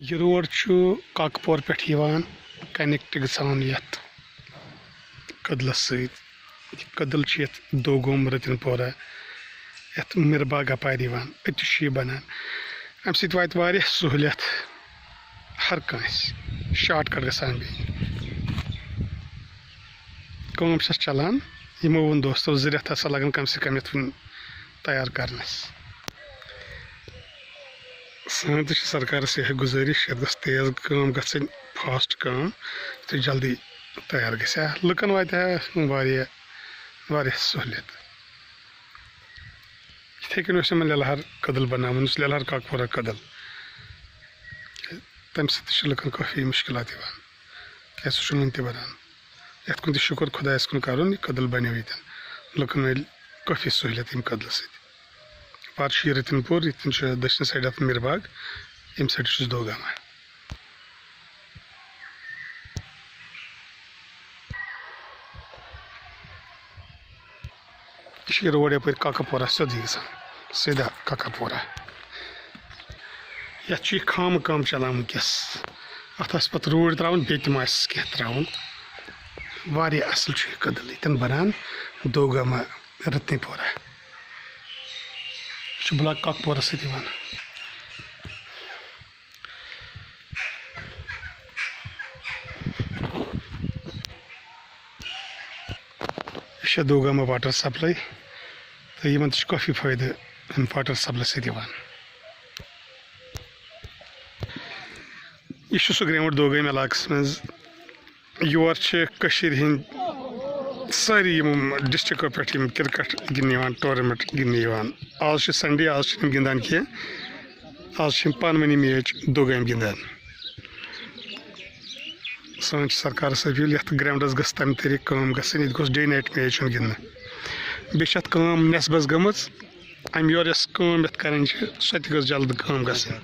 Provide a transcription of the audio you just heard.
یہ روڈ کاکپور پہ کنیکٹ گژھان یتھ کدلس ست کدل دوگوم رتن پورہ یتھ مرباگ اپار اتہ بنان ام ست وات واریاہ سہولیت ہر کانس شاٹ کٹ گژھان کٲم چھس چلان یمو وون دوستو 2 رٮ۪تھ ہسا لگن کم سے کم یتھ تیار کرنس سان تہ سرکارس یہ گزارش یتھ گژھ تیز کٲم گژھٕنۍ فاسٹ کٲم تہٕ جلدی تیار گژھِ لُکن واتہِ ہا واریاہ سہولیت یِتھے کٔنۍ اوس یِمن لیلہار کدل بناوُن یُس لیلہار کاکپورہ کدل تمہِ سۭتۍ تہِ چھِ لُکن کٲفی مُشکلات یِوان کیازِ سُہ چھُنہٕ وُنہِ تہِ بنان یتھ کُن تہِ شُکر خۄدایس کُن کرُن یہِ کدل بنیو ییٚتٮ۪ن لُکن میلہِ کٲفی سہولیت ییٚمہِ کدلہٕ سۭتۍ اپار چھُ یہِ رتن پور ییٚتٮ۪ن چھُ دٔچھنہِ سایڈٕ اتھ مرباگ ییٚمہِ سایڈٕ چھُس دوگاما یہ چھُ یہِ روڈ یپٲرۍ کاکاپورہ سیوٚدُے گژھان سیٖدا کاکاپورہ یتھ چھُ یہِ خامہٕ کٲم چلان ونکیٚس اتھ آسہِ پتہٕ روٗڑۍ تراوٕنۍ بیٚیہِ تہِ ما آسٮ۪س کینٛہہ تراوُن واریاہ اصل چھُ یہِ کدل ییٚتٮ۪ن بنان دوگاما رتنی پورہ یہ چھُ بلاک کاکپورہ سۭتۍ یِوان یہ چھِ دوگاما واٹر سپلاے تہٕ یِمن تہِ چھُ کٲفی فٲیدٕ امہِ واٹر سپلاے سۭتۍ یِوان یہ چھُ سُہ گرٛاوُنٛڈ دوگٲمۍ علاقس منٛز یور چھِ کٔشیٖرِ ہٕنٛدۍ سٲری یِم ڈسٹرکو پٮ۪ٹھ یِم کرکٹ گِنٛدنہِ یِوان ٹورنامنٹ گِنٛدنہِ یِوان آز چھُ سنڈے آز چھِنہٕ یِم گِنٛدان کینٛہہ آز چھِ یِم پانہٕ ؤنی میچ دوگٲمۍ گِنٛدان سٲنۍ چھِ سرکارس اپیٖل یتھ گراونڈس گٔژھ تمہِ طریٖقہٕ کٲم گژھٕنۍ ییٚتہِ گوٚژھ ڈے نایٹ میچ یُن گِنٛدنہٕ بیٚیہِ چھِ اتھ کٲم نٮ۪صبس گٔمٕژ امہِ یورٕ یۄس کٲم یتھ کرٕنۍ چھِ سۄ تہِ گٔژھ جلد کٲم گژھٕنۍ